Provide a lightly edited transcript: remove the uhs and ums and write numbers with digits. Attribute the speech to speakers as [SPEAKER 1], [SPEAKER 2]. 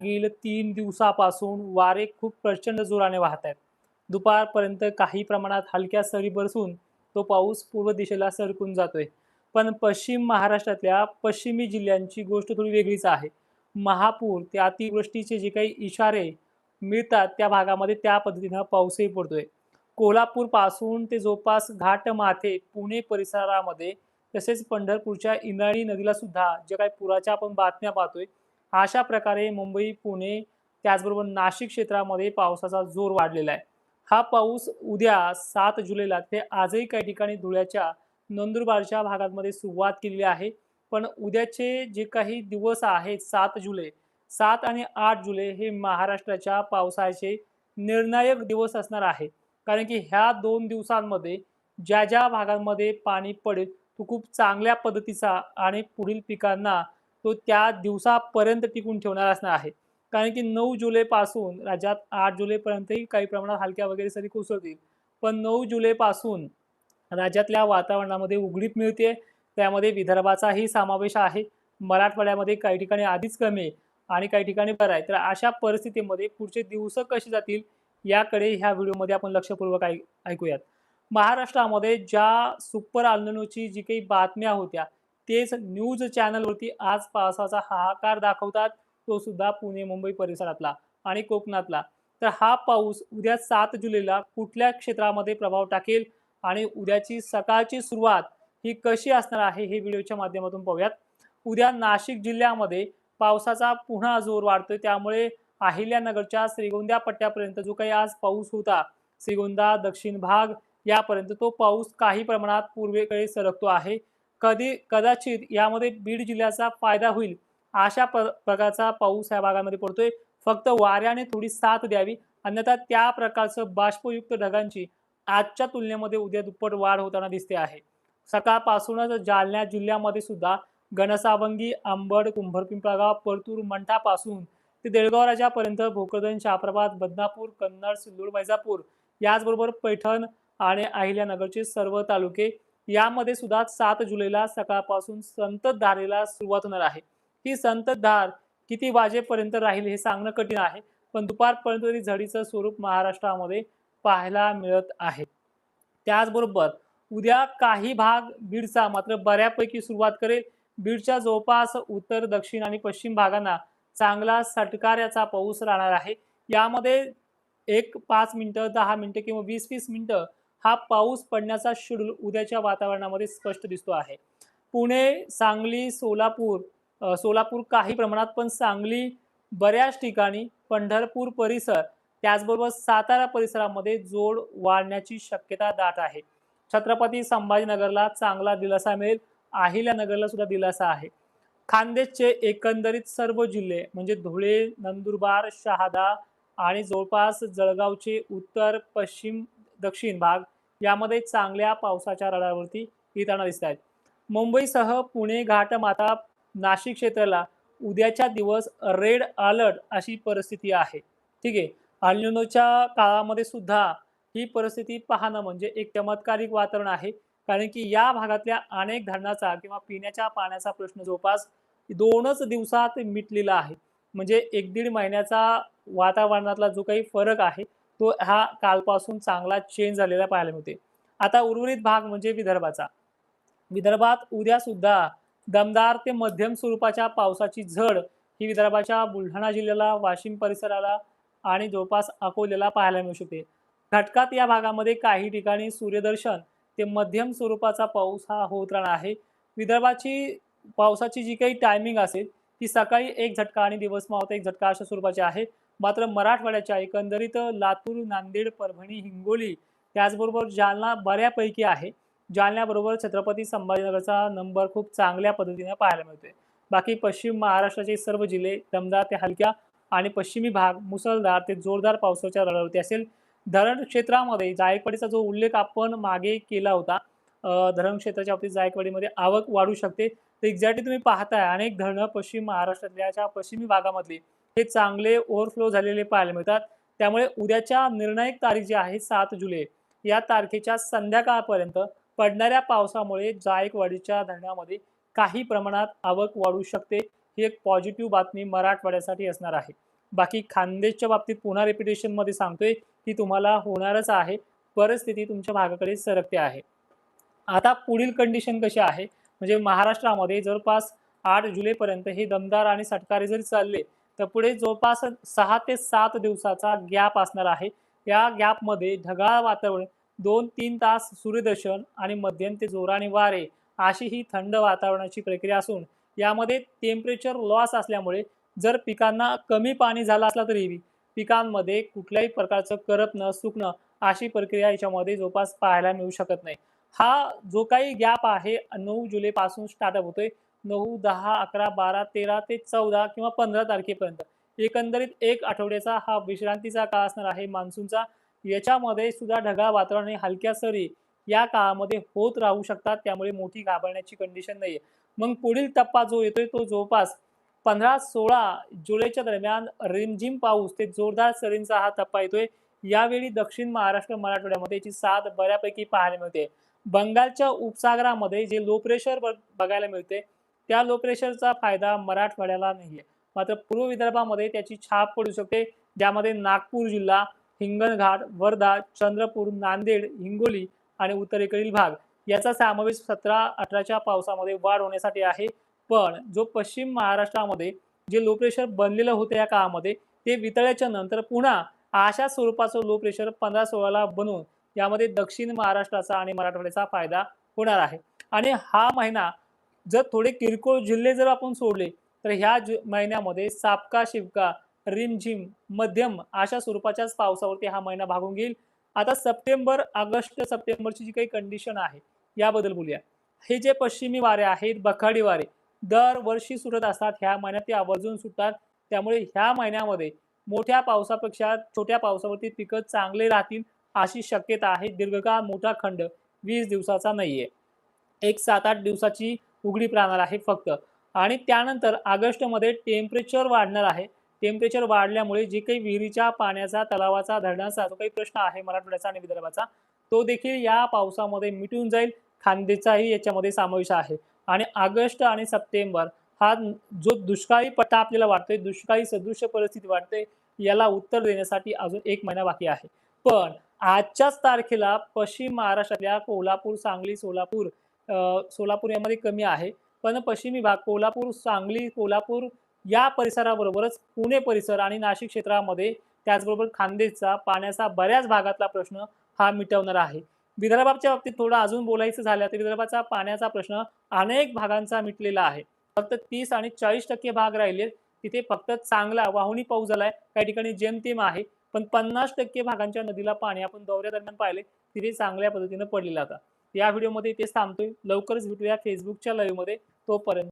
[SPEAKER 1] मागील 3 दिवसापासून वारे खूप प्रचंड जोराने वाहत आहेत. दुपारपर्यंत काही प्रमाणात हलक्या सरी बरसून तो पाऊस पूर्व दिशेला सरकून जातोय. पण पश्चिम महाराष्ट्रातल्या पश्चिमी जिल्ह्यांची गोष्ट थोडी वेगळीच आहे. महापूर ते अतिवृष्टीचे जे काही इशारे मिळतात त्या भागामध्ये त्या पद्धतीनं पाऊसही पडतोय. कोल्हापूरपासून ते जवळपास घाटमाथे, पुणे परिसरामध्ये तसेच पंढरपूरच्या इंद्रायणी नदीला सुद्धा जे काही पुराच्या आपण बातम्या पाहतोय, अशा प्रकारे मुंबई, पुणे त्याचबरोबर नाशिक क्षेत्रामध्ये पावसाचा जोर वाढलेला आहे. हा पाऊस उद्या 7 जुलैला ते आजही काही ठिकाणी धुळ्याच्या, नंदुरबारच्या भागांमध्ये सुरुवात केलेली आहे. पण उद्याचे जे काही दिवस आहेत 7 जुलै, 7 आणि 8 जुलै हे महाराष्ट्राच्या पावसाचे निर्णायक दिवस असणार आहे. कारण की ह्या 2 दिवसांमध्ये ज्या भागांमध्ये पाणी पडेल, तो खूप चांगल्या पद्धतीचा आणि पुढील पिकांना तो त्या दिवसापर्यंत टिकून ठेवणार असणार आहे. कारण की 9 जुलैपासून राज्यात 8 जुलैपर्यंतही काही प्रमाणात हलक्या वगैरे सरी कोसळतील. पण 9 जुलैपासून राज्यातल्या वातावरणामध्ये उघडीप मिळते. त्यामध्ये विदर्भाचाही समावेश आहे. मराठवाड्यामध्ये काही ठिकाणी आधीच कमी आहे आणि काही ठिकाणी बरं आहे. तर अशा परिस्थितीमध्ये पुढचे दिवस कसे जातील याकडे ह्या व्हिडिओमध्ये आपण लक्षपूर्वक ऐकूयात. महाराष्ट्रामध्ये ज्या सुपर अल्निनोची जी काही बातम्या होत्या, तेच न्यूज चॅनलवरती आज पावसाचा हाहाकार दाखवतात. तो सुद्धा पुणे, मुंबई परिसरातला आणि कोकणातला. तर हा पाऊस उद्या 7 जुलैला कुठल्या क्षेत्रामध्ये प्रभाव टाकेल आणि उद्याची सकाळची सुरुवात ही कशी असणार आहे, हे व्हिडिओच्या माध्यमातून पाहूयात. उद्या नाशिक जिल्ह्यामध्ये पावसाचा पुन्हा जोर वाढतोय. त्यामुळे अहिल्यानगरच्या श्रीगोंदा पट्ट्यापर्यंत जो काही आज पाऊस होता, श्रीगोंदा, दक्षिण भाग यापर्यंत तो पाऊस काही प्रमाणात पूर्वेकडे सरकतो आहे. कदाचित यामध्ये बीड जिल्ह्याचा फायदा होईल अशा प्रकारचा पाऊस या भागामध्ये पडतोय. फक्त वाऱ्याने थोडी साथ द्यावी, अन्यथा त्या प्रकारचं बाष्पयुक्त ढगांची आजच्या तुलनेमध्ये उद्या दुप्पट वाढ होताना दिसते आहे. सकाळपासूनच जालना जिल्ह्यामध्ये सुद्धा घनसावंगी, अंबड, कुंभारपिंपळगाव, परतूर, मंठापासून ते देऊळगाव राजापर्यंत भोकरदन, शाप्रभात, बदनापूर, कन्नड, सिल्लोड, वैजापूर याचबरोबर पैठण आणि अहिल्यानगरचे सर्व तालुके यामध्ये सुद्धा 7 जुलैला सकाळपासून संततधारेला सुरुवात होणार आहे. ही संततधार किती वाजेपर्यंत राहील हे सांगणं कठीण आहे. पण दुपारपर्यंत तरी झडीचं स्वरूप महाराष्ट्रामध्ये पाहायला मिळत आहे. त्याचबरोबर उद्या काही भाग बीडचा मात्र बऱ्यापैकी सुरुवात करेल. बीडच्या जवळपास उत्तर, दक्षिण आणि पश्चिम भागांना चांगला सटकाऱ्याचा पाऊस राहणार आहे. यामध्ये 5 मिनिटं, 10 मिनिटं किंवा 20-20 मिनिटं हा पाऊस पडण्याचा शेड्यूल उद्याच्या वातावरणामध्ये स्पष्ट दिसतो आहे. पुणे, सांगली, सोलापूर काही प्रमाणात, पण सांगली बऱ्याच ठिकाणी, पंढरपूर परिसर त्याचबरोबर सातारा परिसरामध्ये जोर वाढण्याची शक्यता दाट आहे. छत्रपती संभाजीनगरला चांगला दिलासा मिळेल. अहिल्यानगरला सुद्धा दिलासा आहे. खान्देशचे एकंदरीत सर्व जिल्हे म्हणजे धुळे, नंदुरबार, शहादा आणि जवळपास जळगावचे उत्तर, पश्चिम, दक्षिण भाग यामध्ये चांगल्या पावसाच्या रडारवरती येताना दिसत आहेत. मुंबईसह पुणे, घाटमाथा, नाशिक क्षेत्राला उद्याच्या दिवस रेड अलर्ट अशी परिस्थिती आहे. ठीक आहे. अल काळामध्ये सुद्धा ही परिस्थिती पाहणं म्हणजे एक चमत्कारिक वातावरण आहे. कारण की या भागातल्या अनेक धरणाचा किंवा पिण्याच्या पाण्याचा प्रश्न जवळपास 2च दिवसात मिटलेला आहे. म्हणजे 1-1.5 महिन्याचा वातावरणातला जो काही फरक आहे, तो हा कालपासून चांगला चेंज झालेला पाहायला मिळते. आता उर्वरित भाग म्हणजे विदर्भाचा. विदर्भात उद्या सुद्धा दमदार ते मध्यम स्वरूपाच्या पावसाची झड ही विदर्भाच्या बुलढाणा जिल्ह्याला, वाशिम परिसराला आणि जवळपास अकोल्याला पाहायला मिळू शकते. घटकात या भागामध्ये काही ठिकाणी सूर्यदर्शन ते मध्यम स्वरूपाचा पाऊस हा होत राहणार आहे. विदर्भाची पावसाची जी काही टायमिंग असेल ती सकाळी 1 झटका आणि दिवस मावळता 1 झटका अशा स्वरूपाची आहे. मात्र मराठवाड्याच्या एकंदरीत लातूर, नांदेड, परभणी, हिंगोली त्याचबरोबर जालना बऱ्यापैकी आहे. जालन्याबरोबर छत्रपती संभाजीनगरचा नंबर खूप चांगल्या पद्धतीने पाहायला मिळतोय. बाकी पश्चिम महाराष्ट्राचे सर्व जिल्हे दमदार ते हलक्या आणि पश्चिमी भाग मुसळधार ते जोरदार पावसाच्या रडारवरती असेल. धरण क्षेत्रामध्ये जायकवाडीचा जो उल्लेख आपण मागे केला होता, धरण क्षेत्राच्या बाबतीत जायकवाडीमध्ये आवक वाढू शकते. तर एक्झॅक्टली तुम्ही पाहताय अनेक धरणं पश्चिम महाराष्ट्रातल्या पश्चिमी भागामधली हे चांगले ओव्हरफ्लो झालेले पाहायला मिळतात. त्यामुळे उद्याच्या निर्णायक तारीख जी आहे 7 जुलै या तारखेच्या संध्याकाळपर्यंत पडणाऱ्या पावसामुळे जायकवाडीच्या धरणामध्ये काही प्रमाणात आवक वाढू शकते. ही एक पॉझिटिव्ह बातमी मराठवाड्यासाठी असणार आहे. बाकी खान्देशच्या बाबतीत पुन्हा रिपिटेशनमध्ये सांगतोय की तुम्हाला होणारच आहे. परिस्थिती तुमच्या भागाकडे सरकते आहे. आता पुढील कंडिशन कशी आहे, म्हणजे महाराष्ट्रामध्ये जवळपास 8 जुलैपर्यंत हे दमदार आणि सटकारे जरी चालले, तर पुढे जवळपास 6 ते 7 दिवसाचा गॅप असणार आहे. या गॅपमध्ये ढगाळ वातावरण, 2-3 तास सूर्यदर्शन आणि मध्यम ते जोराने वारे, अशी ही थंड वातावरणाची प्रक्रिया असून यामध्ये टेम्परेचर लॉस असल्यामुळे जर पिकांना कमी पाणी झालं असलं तरीही पिकांमध्ये कुठल्याही प्रकारचं करपणं, सुकणं अशी प्रक्रिया याच्यामध्ये जवळपास पाहायला मिळू शकत नाही. हा जो काही गॅप आहे 9 जुलैपासून स्टार्टअप होतोय. 9, 10, 11, 12, 13 ते 14 किंवा 15 तारखेपर्यंत. एकंदरीत 1 आठवड्याचा हा विश्रांतीचा काळ असणार आहे मान्सूनचा. याच्यामध्ये सुद्धा ढगाळ वातावरण आणि हलक्या सरी या काळामध्ये होत राहू शकतात. त्यामुळे मोठी घाबरण्याची कंडिशन नाहीये. मग पुढील टप्पा जो येतोय तो जवळपास 15-16 जुलैच्या दरम्यान रिमझिम पाऊस ते जोरदार सरींचा हा टप्पा येतोय. यावेळी दक्षिण महाराष्ट्र, मराठवाड्यामध्ये याची साथ बऱ्यापैकी पाहायला मिळते. बंगालच्या उपसागरामध्ये जे लो प्रेशर बघायला मिळते, त्या लो प्रेशरचा फायदा मराठवाड्याला नाहीये. मात्र पूर्व विदर्भामध्ये त्याची छाप पडू शकते. ज्यामध्ये नागपूर जिल्हा, हिंगणघाट, वर्धा, चंद्रपूर, नांदेड, हिंगोली आणि उत्तरेकडील भाग याचा समावेश 17-18च्या पावसामध्ये वाढ होण्यासाठी आहे. पण जो पश्चिम महाराष्ट्रामध्ये जे लो प्रेशर बनलेलं होतं या काळामध्ये, ते वितळल्याच्या नंतर पुन्हा अशा स्वरूपाचं लो प्रेशर 15-16ला बनून यामध्ये दक्षिण महाराष्ट्राचा आणि मराठवाड्याचा फायदा होणार आहे. आणि हा महिना जर थोडे किरकोळ जिल्हे जर आपण सोडले, तर ह्या महिन्यामध्ये सापका, शिपका, रिमझिम, मध्यम अशा स्वरूपाच्याच पावसावरती हा महिना भागून घेईल. आता सप्टेंबर, ऑगस्ट, सप्टेंबरची जी काही कंडिशन आहे, याबद्दल बोलूया. हे जे पश्चिमी वारे आहेत, बखाडी वारे दरवर्षी सुटत असतात. ह्या महिन्यात ते आवर्जून सुटतात. त्यामुळे ह्या महिन्यामध्ये मोठ्या पावसापेक्षा छोट्या पावसावरती पिकं चांगले राहतील अशी शक्यता आहे. दीर्घकाळ मोठा खंड 20 दिवसाचा नाहीये. एक 7-8 दिवसाची उघडीप राहणार आहे फक्त. आणि त्यानंतर ऑगस्टमध्ये टेम्परेचर वाढणार आहे. टेम्परेचर वाढल्यामुळे जे काही विहिरीच्या पाण्याचा, तलावाचा, धरणाचा जो काही प्रश्न आहे मराठवाड्याचा आणि विदर्भाचा, तो देखील या पावसामध्ये मिटून जाईल. खान्देचाही याच्यामध्ये समावेश आहे. आणि ऑगस्ट आणि सप्टेंबर हा जो दुष्काळी पट्टा आपल्याला वाटतोय, दुष्काळी सदृश्य परिस्थिती वाटते, याला उत्तर देण्यासाठी अजून 1 महिना बाकी आहे. पण आजच्याच तारखेला पश्चिम महाराष्ट्रातल्या कोल्हापूर, सांगली, सोलापूर यामध्ये कमी आहे. पण पश्चिमी भाग कोल्हापूर, सांगली, कोल्हापूर या परिसराबरोबरच पुणे परिसर आणि नाशिक क्षेत्रामध्ये त्याचबरोबर खान्देशचा पाण्याचा बऱ्याच भागातला प्रश्न हा मिटवणार आहे. विदर्भाच्या बाबतीत थोडं अजून बोलायचं झालं तर विदर्भाचा पाण्याचा प्रश्न अनेक भागांचा मिटलेला आहे. फक्त 30 आणि 40% भाग राहिले. तिथे फक्त चांगला वाहुणी पाऊस झालाय. काही ठिकाणी जेमतेम आहे. पण 50% भागांच्या नदीला पाणी आपण दौऱ्यादरम्यान पाहिले, तिथे चांगल्या पद्धतीनं पडलेलं होतं. या व्हिडिओमध्ये इथेच थांबतोय. लवकरच भेटूया Facebookच्या लाईव्हमध्ये. तोपर्यंत